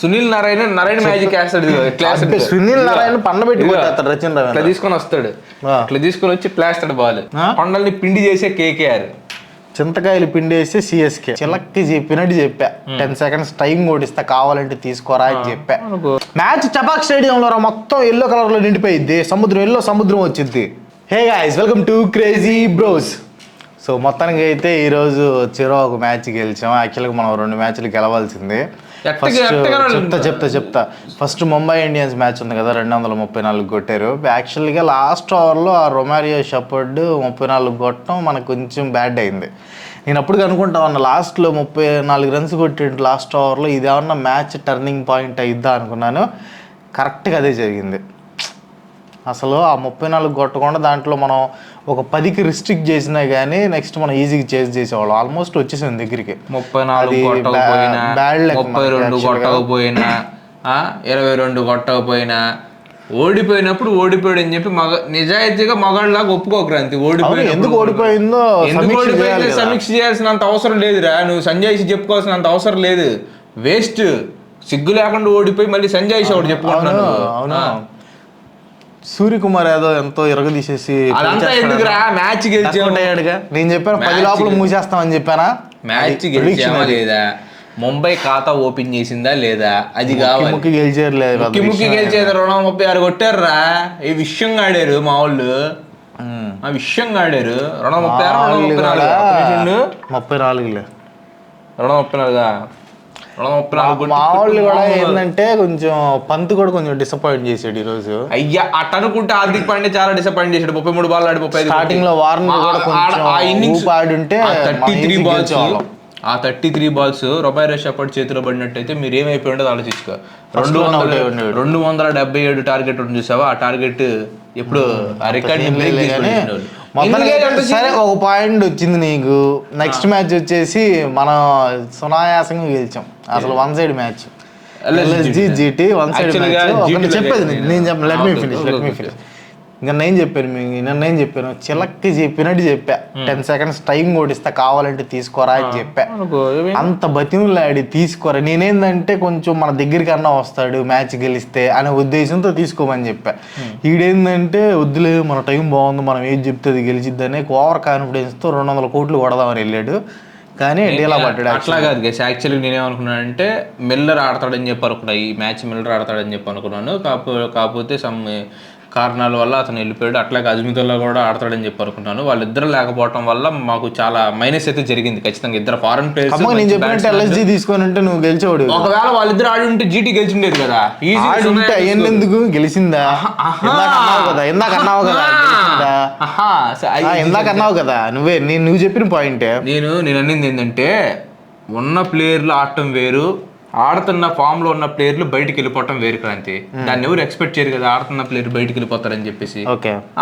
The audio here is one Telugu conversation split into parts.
సునీల్ నారాయణ మ్యాజిక్ వేస్తాడు. సునీల్ నారాయణ పండ పెట్టి రచన ఇట్లా తీసుకొని వస్తాడు, ఇట్లా తీసుకొని వచ్చి ప్లాస్తాడు బాల్. కొండల్ని పిండి చేసే కేకేఆర్, చింతకాయలు పిండి వేస్తే సిఎస్కే. చిలక్కి చెప్పినట్టు చెప్పా, 10 seconds టైం ఓడిస్తా కావాలంటే తీసుకోరా అని చెప్పా. మ్యాచ్ చపాక్ స్టేడియంలో మొత్తం ఎల్లో కలర్ లో నిండిపోయింది, సముద్రం వచ్చింది. Hey guys, welcome to crazy bros. So మొత్తానికి అయితే ఈరోజు చెరో ఒక మ్యాచ్ గెలిచాం. యాక్చువల్గా మనం 2 మ్యాచ్లు గెలవాల్సింది. చెప్తా ఫస్ట్ ముంబై ఇండియన్స్ మ్యాచ్ ఉంది కదా, 234 కొట్టారు. యాక్చువల్గా లాస్ట్ ఓవర్లో ఆ రొమారియో షెపర్డ్ 34 కొట్టడం మనకు కొంచెం బ్యాడ్ అయింది. నేను అప్పుడు అనుకుంటా ఉన్నా లాస్ట్లో 34 runs కొట్టిండు లాస్ట్ ఓవర్లో, ఇదేమన్నా మ్యాచ్ టర్నింగ్ పాయింట్ అయిద్దా అనుకున్నాను. కరెక్ట్గా అదే జరిగింది. అసలు ఆ 34 కొట్టకుండా దాంట్లో మనం ఒక 10కి రిస్ట్రిక్ట్ చేసినా కానీ నెక్స్ట్ మనం ఈజీగా చేసేవాళ్ళం. ఆల్మోస్ట్ వచ్చేసింది దగ్గరికి. 34 కొట్టకపోయినా, 32 కొట్టకపోయినా, 22 కొట్టకపోయినా, ఓడిపోయినప్పుడు ఓడిపోయాడు అని చెప్పి నిజాయితీగా మగాళ్ళలాగా ఒప్పుకోకరాంతి. ఎందుకు ఓడిపోయిందో సమీక్ష చేయాల్సినంత అవసరం లేదురా. నువ్వు సంజయ్ చెప్పుకోవాల్సినంత అవసరం లేదు. వేస్ట్. సిగ్గు లేకుండా ఓడిపోయి మళ్ళీ సంజయ్ ఒకటి చెప్పుకుంటున్నాను. అవునా, సూర్యకుమార్ యాదవ్ ఎంతో ఇరగదీసేసి మ్యాచ్ గెలిచాడుగా. నేను చెప్పాను 10 లోపల మూసేస్తామని చెప్పానా. మ్యాచ్ గెలిచామా లేదా, ముంబై ఖాతా ఓపెన్ చేసిందా లేదా, అది కావాలి. ముక్కి గెలిచారు లేదా, గెలిచేది 236 కొట్టారురా. ఈ విషయంగా ఆడారు మా వాళ్ళు, ఆ విషయంగా ఆడారు. 236 234 234 మా వాళ్ళు కూడా ఏంటంటే కొంచెం పంత్ కూడా కొంచెం డిసప్పాయింట్ చేసాడు ఈ రోజు. అయ్యా అట్ అనుకుంటే హార్దిక్ పాండ్యా చాలా డిసప్పాయింట్ చేశాడు. 33 బాల్ ఆడి 35. స్టార్టింగ్ లో వార్నర్ కూడా కొంచెం ఇన్నింగ్స్ ఆడుంటే 33 బాల్స్ రొమారియో షెపర్డ్ చేతిలో పడినట్టయితే మీరు ఏమైపోయి ఉండదు ఆలోచించుకో. 277 టార్గెట్ ఉంది చూసావా, ఆ టార్గెట్ ఎప్పుడు ఆ రికార్డ్ సరే. ఒక పాయింట్ వచ్చింది నీకు. నెక్స్ట్ మ్యాచ్ వచ్చేసి మనం సునాయాసంగా గెలిచాం. అసలు 1 side match, LSG GT 1 side match. చెప్పేది నేను చెప్పను, లెట్ మీ ఫినిష్. ఇంకా నేను చెప్పాను చిలక్కి చెప్పినట్టు చెప్పా, 10 seconds టైం ఓడిస్తా కావాలంటే తీసుకోరా అని చెప్పా. అంత బతిములాడి తీసుకోరా. నేనేందంటే కొంచెం మన దగ్గరికి అన్నా వస్తాడు మ్యాచ్ గెలిస్తే అనే ఉద్దేశంతో తీసుకోమని చెప్పా. ఈడేందంటే వద్దులే మన టైం బాగుంది, మనం ఏది చెప్తే అది గెలిచిద్దని ఓవర్ కాన్ఫిడెన్స్తో 200 కోట్లు కొడదామని వెళ్ళాడు. కానీ డీలా పడ్డాడు. అట్లా కాదు గైస్, యాక్చువల్లీ నేనేమనుకున్నానంటే మిల్లర్ ఆడతాడని చెప్పి అనుకున్నా, ఈ మ్యాచ్ మిల్లర్ ఆడతాడని చెప్పి అనుకున్నాను. కాకపోతే సమ్ కారణాల వల్ల అతను వెళ్ళిపోయాడు. అట్లాగే అజ్మితుల్లా కూడా ఆడతాడని చెప్పి అనుకున్నాను. వాళ్ళిద్దరు లేకపోవడం వల్ల మాకు చాలా మైనస్ అయితే జరిగింది. ఖచ్చితంగా ఇద్దరు ఫారెన్ ప్లేయర్స్. నేను చెప్పినట్టు LSG తీసుకొని ఉంటే నువ్వు గెలిచేవాడు. ఒకవేళ వాళ్ళిద్దరు ఆడి ఉంటే జీటీ గెలిచిండేది కదా. ఎందుకు గెలిచిందా, ఇందాక అన్నావు కదా నువ్వు చెప్పిన పాయింట్. నేను అన్నింది ఏంటంటే ఉన్న ప్లేయర్లు ఆడటం వేరు, ఆడుతున్న ఫామ్ లో ఉన్న ప్లేయర్లు బయటకు వెళ్ళిపోవటం వేరు క్రాంతి. దాన్ని ఎవరు ఎక్స్పెక్ట్ చేయరు కదా, ఆడుతున్న ప్లేయర్ బయటకు వెళ్ళిపోతారని చెప్పేసి.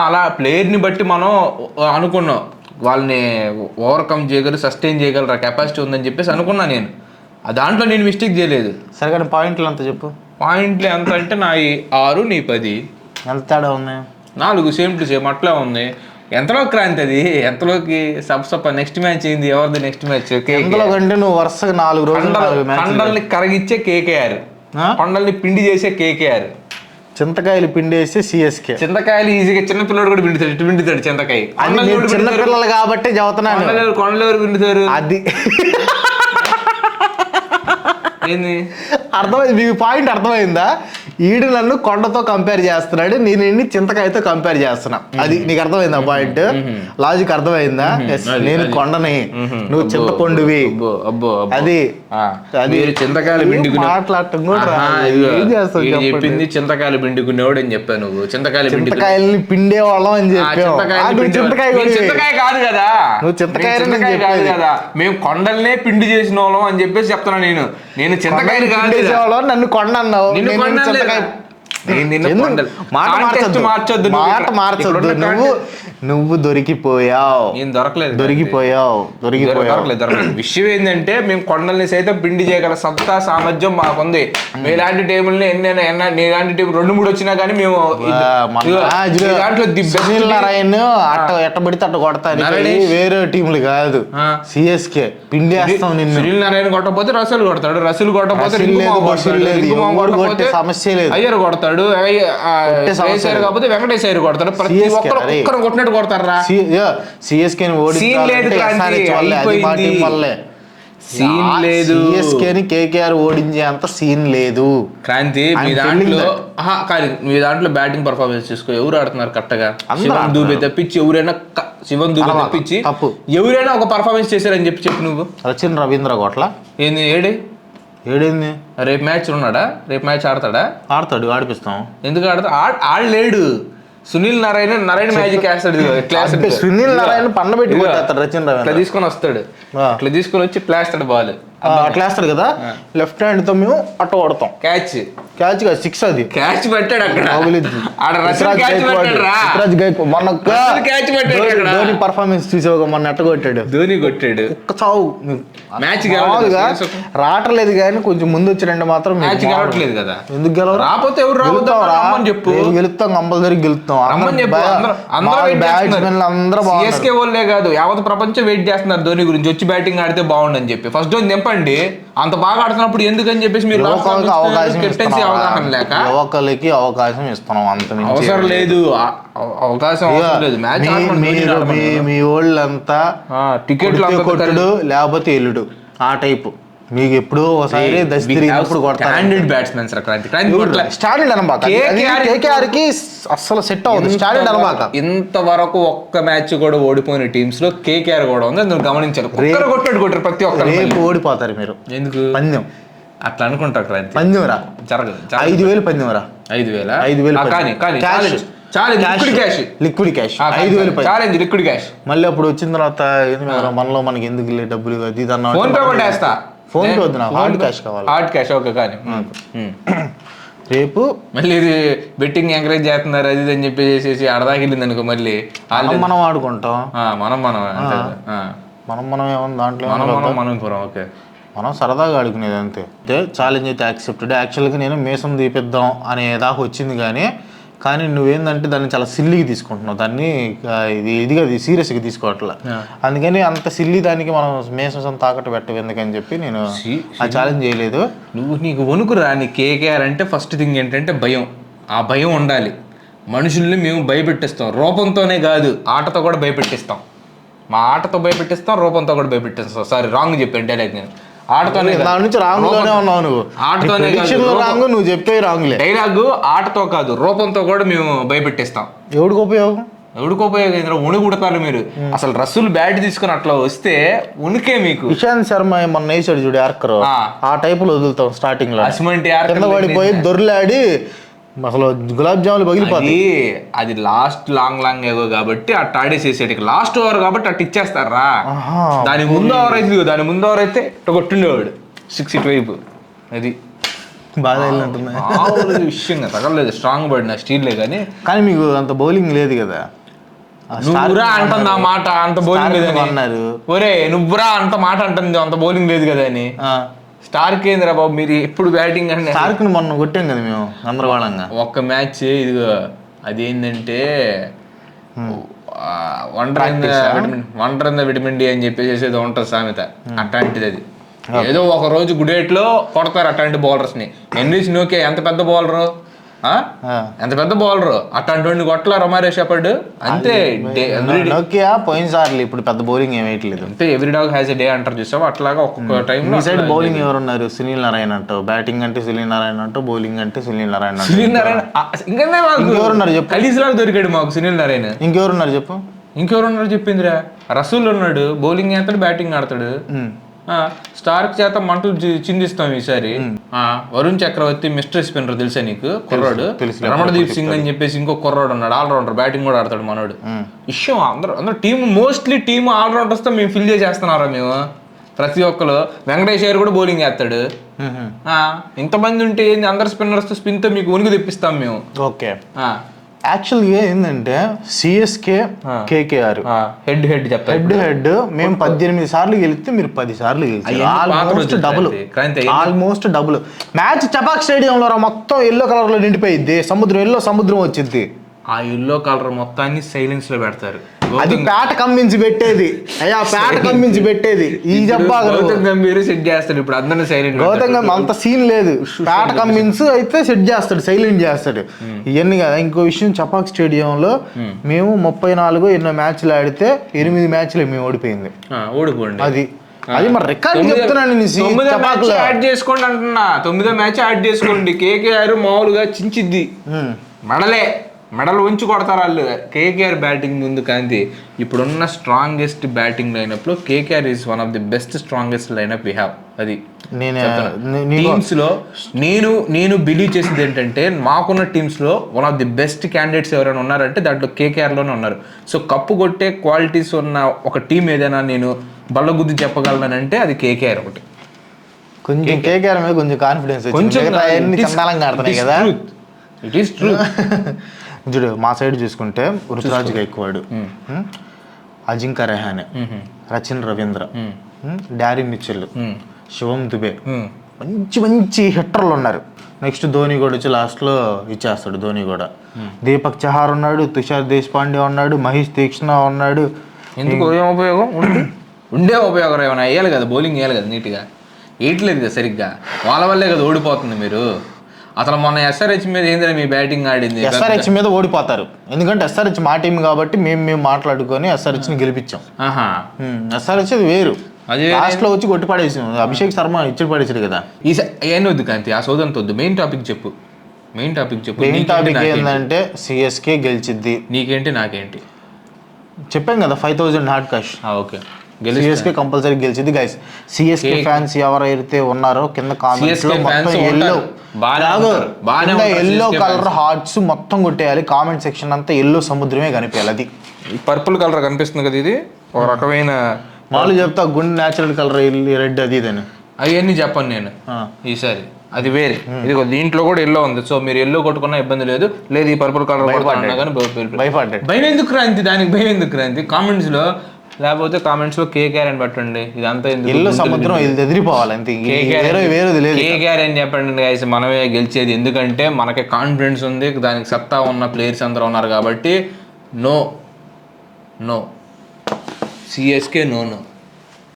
అలా ప్లేయర్ ని బట్టి మనం అనుకున్నాం వాళ్ళని ఓవర్కమ్ చేయగలరు, సస్టైన్ చేయగలరు, కెపాసిటీ ఉందని చెప్పేసి అనుకున్నా నేను. దాంట్లో నేను మిస్టేక్ చేయలేదు. సరే కానీ పాయింట్లు అంత చెప్పు. పాయింట్లు ఎంత అంటే నా 6 నీ 10 ఎంత తేడా ఉంది? 4 సేమ్ టు సేమ్ అట్లా ఉంది. ఎంతలో క్రాంతి అది, ఎంతలోకి సబ్ నెక్స్ట్ మ్యాచ్ ఏంది, ఎవరిది నెక్స్ట్ మ్యాచ్? ఎంతలో కంటే నువ్వు వరుసగా 4 రోజులు కొండల్ని కరగిచ్చే కేకేఆర్, కొండల్ని పిండి చేసే కేకేఆర్. చింతకాయలు పిండి వేస్తే సిఎస్కే. చింతకాయలు ఈజీగా చిన్న పిల్లడు కూడా పిండుతాడు చింతకాయ. చిన్న పిల్లలు కాబట్టి చదువుతున్నాను. కొండలు ఎవరు పిండుతారు? అది అర్థమైంది మీకు పాయింట్, అర్థమైందా? ఈడు నన్ను కొండతో కంపేర్ చేస్తున్నాడు, నేను చింతకాయతో కంపేర్ చేస్తున్నా. అది నీకు అర్థమైందా పాయింట్? లాజిక్ అర్థమైందా? నేను కొండని, నువ్వు చింతపండువి. అది చింతకాయలు మాట్లాడటం చెప్పింది. చింతకాయలు పిండుకునేవాడు అని చెప్పాను. నువ్వు చింతకాయలని పిండే వాళ్ళం అని చెప్పావు. చింతకాయ కాదు కదా, నువ్వు చింతకాయ కాదు కదా, మేము కొండలనే పిండి చేసిన వాళ్ళం అని చెప్పేసి చెప్తున్నా. నేను చింతకాయలు కాదు, నన్ను కొండ అన్నావు. మార్చొద్దు. నువ్వు దొరికిపోయావు. నేను దొరకలేదు. దొరికిపోయావు. విషయం ఏంటంటే మేము కొండల్ని సైతం పిండి చేయగల సత్తా సామర్థ్యం మాకుంది. మీలాంటి టేబుల్ని నీలాంటి టేబుల్ 2-3 వచ్చినా కానీ మేము సునీల్ నారాయణ ఎట్ట పడితే అట్ట కొడతాను. వేరే టీంలు కాదు, సిఎస్కే పిండేస్తాం నిన్ను. సునీల్ నారాయణ కొట్టకపోతే రసూల్ కొడతాడు, రసూల్ కొట్టకపోతే సమస్య లేదు, అయ్యర్ కొడతాడు, కాకపోతే వెంకటేశ్వర అయ్యర్ కొడతాడు. ప్రతి ఒక్కరు ఒక్కరు కొట్టినట్టు కొడతారా? సిఎస్కే సీన్ లేదు. సిఎస్కేని కేకేఆర్ ఓడించే అంత సీన్ లేదు. క్రాంతి మీ దాంట్లో బ్యాటింగ్ పర్ఫార్మెన్స్ చూసుకో. ఎవరు ఆడుతున్నారు కరెక్ట్గా? శివన్ దూబే తప్పించి ఎవరైనా ఒక పర్ఫార్మెన్స్ చేశారని చెప్పు నువ్వు. సచిన్ రవీంద్ర కోట్ల ఏంది ఏడేంది? రేపు మ్యాచ్ ఉన్నాడా? రేపు మ్యాచ్ ఆడతాడా? ఆడతాడు, ఆడిపిస్తాం. ఎందుకు ఆడలేడు. సునీల్ నారాయణ మ్యాజిక్ వేస్తాడు. సునీల్ నారాయణ పండబెట్టి రచిన్ రవీంద్ర తీసుకొని వస్తాడు, అట్లా తీసుకొని వచ్చి ప్లేస్తాడు బాల్. అట్లా వేస్తాడు కదా, లెఫ్ట్ హ్యాండ్ తో మేము అట్ట కొడతాం. క్యాచ్ కాదు 6. అది క్యాచ్ పెట్టాడు అక్కడ. ధోని పర్ఫార్మెన్స్ చూసావు, మొన్న ఎట్ట కొట్టాడు. ధోని కొట్టాడు ఒక్క చావు. మ్యాచ్ రావట్లేదు కానీ కొంచెం ముందు వచ్చినంటే మాత్రం మ్యాచ్ గెలవట్లేదు కదా. ఎందుకు గెలవరు? రాకపోతే ఎవరు చెప్పు. గెలుస్తాం, కంపల్సరీ గెలుస్తాం. సిఎస్కే వాళ్ళే కాదు, యావత్ ప్రపంచం వెయిట్ చేస్తున్నారు ధోని గురించి. వచ్చి బ్యాటింగ్ ఆడితే బాగుండని చెప్పి. ఫస్ట్ డోస్ నింపండి. అంత బాగా ఆడుతున్నప్పుడు ఎందుకని చెప్పేసి మీరు అవగాహన లేక యువకులకి అవకాశం ఇస్తున్నాం. అంత అవసరం లేదు, అవకాశం అవసరం లేదు. మ్యాచ్ మీ వాళ్ళంతా టికెట్లు కొట్టుడు లేకపోతే ఎల్లుడు ఆ టైపు. మీకు ఎప్పుడో ఒకసారి స్టాండర్డ్ బ్యాట్స్మెన్స్ స్టాండర్డ్ అనమాట. కేకేఆర్ కి అసలు సెట్ అవుతుంది స్టాండర్డ్ అనమాట. ఇంతవరకు ఒక్క మ్యాచ్ కూడా ఓడిపోయిన టీమ్స్ లో కేకేఆర్ కూడా ఉంది. అందులో గమనించాలి. కొట్టారు ప్రతి ఒక్కరు. రేపు ఓడిపోతారు మీరు. ఎందుకు? పందెం అట్లా అనుకుంటారు. పందెం రా జరగదు. 5,000 పందెం రా. 5,000 లిక్విడ్ క్యాష్ 5,000 లిక్విడ్ క్యాష్. మళ్ళీ అప్పుడు వచ్చిన తర్వాత మనలో మనకి ఎందుకు డబ్బులు అది ఇది అన్నా ఫోన్ పే కొట్టేస్తా. ఫోన్ పే వద్దు, హార్డ్ క్యాష్ కావాలి. Hard cash okay. కానీ రేపు మళ్ళీ ఇది బెట్టింగ్ ఎంకరేజ్ చేస్తున్నారు అది అని చెప్పేసి అడదాకి వెళ్ళింది అనుకో. మళ్ళీ మనం ఆడుకుంటాం. మనం ఏమన్నా దాంట్లో ఓకే మనం సరదాగా ఆడుకునేది అంతే. ఛాలెంజ్ అయితే యాక్సెప్టెడ్. యాక్చువల్గా నేను మీసం తీపిద్దాం అనే దాకా వచ్చింది కానీ నువ్వేందంటే దాన్ని చాలా సిల్లీగా తీసుకుంటున్నావు. దాన్ని ఇదిగా సీరియస్గా తీసుకోవట్లే. అందుకని అంత సిల్లీ దానికి మనం మేసం తాకట్టు పెట్టవు ఎందుకని చెప్పి నేను ఆ ఛాలెంజ్ చేయలేదు. నీకు వణుకురా. నీ కేకేఆర్ అంటే ఫస్ట్ థింగ్ ఏంటంటే భయం. ఆ భయం ఉండాలి. మనుషుల్ని మేము భయపెట్టిస్తాం. రూపంతోనే కాదు, ఆటతో కూడా భయపెట్టిస్తాం. మా ఆటతో భయపెట్టిస్తాం, రూపంతో కూడా భయపెట్టిస్తాం. సారీ రాంగ్ చెప్పాను డైలాగ్. నేను ఆటతోనే నువ్వు చెప్పే రాంగ్లే డైలాగ్. ఆటతో కాదు, రూపంతో కూడా మేము భయపెట్టిస్తాం. ఎవడికి ఉపయోగం? ఉణుకుడతారు మీరు. అసలు రసూల్ బ్యాట్ తీసుకుని అట్లా వస్తే ఉనికే మీకు. ఇషాంత్ శర్మ మొన్న వేసాడు చూడు యార్కర్, ఆ టైప్ లో వదులుతాం స్టార్టింగ్ లో. అటువంటి పడిపోయి దొర్లాడి అసలు గులాబ్ జాములు పగిలిపోయి. అది లాస్ట్ లాంగ్ ఏగో కాబట్టి అట్ట ఆడేసేసాడు. లాస్ట్ ఓవర్ కాబట్టి అట్ట ఇచ్చేస్తారా. దాని ముందు ఓవర్ అయితే కొట్టుండేవాడు 6 ఇటువైపు. అది బాగా వెళ్ళినట్టుంది. విషయంగా తగలేదు. స్ట్రాంగ్ పడిన స్టీల్లే కానీ మీకు అంత బౌలింగ్ లేదు కదా. నువ్వురా అంటుంది ఆ మాట. అంత బౌలింగ్ లేదు అన్నారు. ఒరే నువ్వురా అంత మాట అంటుంది, అంత బౌలింగ్ లేదు కదా అని. స్టార్ కేంద్ర బాబు మీరు ఎప్పుడు బ్యాటింగ్ అంటే స్టార్క్ మొన్న కొట్టాం కదా మేము గందరగోళంగా. ఒక్క మ్యాచ్ ఇదిగో అదేంటంటే wonder in the vitamin D అని చెప్పేసి ఏదో ఉంటుంది సామెత. అట్లాంటిది అది. ఏదో ఒక రోజు గుడేట్లో కొడతారు అట్లాంటి బౌలర్స్ ని. ఎన్రీస్ నోకే ఎంత పెద్ద బౌలరు, ఎంత పెద్ద బౌలర్. అట్లాంటి కొట్టలా రొమారియో షెపర్డ్ అంతే. పోయినసార్లు ఇప్పుడు పెద్ద బౌలింగ్ ఏమేయట్లేదు. అంటే every dog has a day అంటారు చూసావు. అట్లాగా ఒక్కొక్క టైం సైడ్ బౌలింగ్ ఎవరున్నారు? సునీల్ నారాయణ అంటావు. బ్యాటింగ్ అంటే సునీల్ నారాయణ అంటావు. బౌలింగ్ అంటే సునీల్ నారాయణ. ఇంకెవరున్నారు చెప్పు? ఖలీజ్లాగా దొరికాడు మాకు సునీల్ నారాయణ. ఇంకెవరున్నారు చెప్పు? ఇంకెవరున్నారు చెప్పిందిరా. రసూల్ ఉన్నాడు, బౌలింగ్ ఆడతాడు, బ్యాటింగ్ ఆడతాడు. స్టార్క్ చేత మంటలు చిందిస్తాం ఈసారి. వరుణ్ చక్రవర్తి మిస్టర్ స్పిన్నర్ తెలుసా నీకు? కుర్రాడు రమణదీప్ సింగ్ అని చెప్పేసి ఇంకో కుర్రాడు ఉన్నాడు, ఆల్రౌండర్, బ్యాటింగ్ కూడా ఆడతాడు మనోడు. విషయం అందరూ టీమ్ మోస్ట్లీ టీమ్ ఆల్రౌండర్స్ తో మేము ఫిల్ చేసేస్తున్నారా మేము. ప్రతి ఒక్కరు. వెంకటేష్ గారు కూడా బౌలింగ్ వేస్తాడు. ఇంతమంది ఉంటే ఏంది, అందరు స్పిన్నర్స్ స్పిన్తో మీకు ఉనికి తెప్పిస్తాం మేము. ఓకే, యాక్చువల్గా ఏంటంటే సిఎస్కే కేకేఆర్ హెడ్ చెప్తారు. హెడ్ మేము 18 సార్లు గెలిస్తే మీరు 10 సార్లు గెలిచారు. Almost double match. చపాక్ స్టేడియంలో మొత్తం ఎల్లో కలర్ లో నిండిపోయింది. సముద్రం వచ్చింది. ఆ ఎల్లో కలర్ మొత్తాన్ని సైలెన్స్ లో పెడతారు. అది పేట కమ్మించి పెట్టేది. ఈ గౌతమ్ గంభీర్ సెట్ చేస్తాడు ఇప్పుడు అందరినీ సైలెంట్. గౌతమ్ గంభీర్ అంత సీన్ లేదు. పేట కమ్మిన్స్ అయితే సెట్ చేస్తాడు, సైలెంట్ చేస్తాడు. ఇవన్నీ కదా. ఇంకో విషయం, చపాక్ స్టేడియంలో మేము 34 ఎన్నో మ్యాచ్లు ఆడితే 8 మ్యాచ్లు మేము ఓడిపోయింది. ఓడిపోండి. అది మరి రికార్డ్ చెప్తున్నాను. 9వ మ్యాచ్ యాడ్ చేసుకోండి అంటున్నా. 9వ మ్యాచ్ యాడ్ చేసుకోండి. కేకేఆర్ మామూలుగా చించిద్ది. మెడలు ఉంచి కొడతారు వాళ్ళు. కేకేఆర్ బ్యాటింగ్ ముందు కాంతి ఇప్పుడున్న స్ట్రాంగెస్ట్ బ్యాటింగ్ లైనప్ లో KKR is one of the best strongest lineup we have. అది టీమ్స్ లో నేను బిలీవ్ చేసింది ఏంటంటే, మాకున్న టీమ్స్ లో one of the best candidates ఎవరైనా ఉన్నారంటే దాంట్లో కేకేఆర్ లోనే ఉన్నారు. సో కప్పు కొట్టే క్వాలిటీస్ ఉన్న ఒక టీం ఏదైనా నేను బల్లగుద్ది చెప్పగలనంటే అది కేకేఆర్ ఒకటి. కొంచెం కేకేఆర్ మీద కొంచెం కాన్ఫిడెన్స్, ఇట్ ఈస్ ట్రూ. చూడు, మా సైడ్ చూసుకుంటే రుతురాజ్ గైక్వాడ్, అజింకా రెహానే, రచిన్ రవీంద్ర, డారీ మిచెల్, శివం దుబే, మంచి హిట్టర్లు ఉన్నారు. నెక్స్ట్ ధోని కూడా వచ్చి లాస్ట్లో ఇచ్చేస్తాడు. ధోని కూడా, దీపక్ చహార్ ఉన్నాడు, తుషార్ దేశపాండే ఉన్నాడు, మహేష్ తీక్షణ ఉన్నాడు. ఎందుకు ఏం ఉపయోగం? ఉండే ఉపయోగం ఏమైనా వేయాలి కదా, బౌలింగ్ వేయాలి కదా, నీట్గా వేయట్లేదు కదా సరిగ్గా. వాళ్ళ వల్లే కదా ఓడిపోతుంది మీరు. అసలు మొన్న ఎస్ఆర్హెచ్ మీద ఏంటంటే మీ బ్యాటింగ్ ఆడింది. ఎస్ఆర్హెచ్ మీద ఓడిపోతారు, ఎందుకంటే ఎస్ఆర్హెచ్ మా టీం కాబట్టి మేము మాట్లాడుకొని ఎస్ఆర్హెచ్ని గెలిపించాం. ఎస్ఆర్హెచ్ అది వేరు, లాస్ట్ లో వచ్చి కొట్టి పడేసాం. అభిషేక్ శర్మ ఇచ్చి పడేసాడు కదా. ఏం వద్దు కాంతి, ఆ సోదంతో వద్దు. మెయిన్ టాపిక్ చెప్పు. మెయిన్ టాపిక్ ఏంటంటే సిఎస్కే గెలిచిద్ది. నీకేంటి నాకేంటి చెప్పాం కదా, 5000 hard cash. Okay, CSK compulsory గెలిచింది గైస్. సిఎస్కే ఫ్యాన్స్ ఎవరైతే ఉన్నారో కింద కామెంట్స్ లో మొత్తం ఎల్లో కలర్ హార్ట్స్ మొత్తం కొట్టేయాలి. కామెంట్ సెక్షన్ అంతా ఎల్లో సముద్రమే కనిపించాలి. అది పర్పుల్ కలర్ కనిపిస్తుంది కదా, ఇది ఒక రకమైన మామూలు చెప్తా గుండె న్యాచురల్ కలర్ రెడ్ అది ఇదని అవన్నీ చెప్పను నేను ఈసారి. అది వేరే, ఇది దీంట్లో కూడా ఎల్లో ఉంది. సో మీరు ఎల్లో కొట్టుకున్నా ఇబ్బంది లేదు. లేదు ఈ పర్పుల్ కలర్ భయం ఎందుకు క్రాంతి, దానికి భయం ఎందుకు క్రాంతి? కామెంట్స్ లో లేకపోతే కామెంట్స్ లో కేకేఆర్ అని పెట్టండి. ఇదంతా ఎల్లో సముద్రం ఎదిరిపోవాలి అంతే, కేకేఆర్ అని చెప్పండి గైస్, మనమే గెలిచేది. ఎందుకంటే మనకి కాన్ఫిడెన్స్ ఉంది, దానికి సత్తా ఉన్న ప్లేయర్స్ అందరూ ఉన్నారు కాబట్టి. No CSK no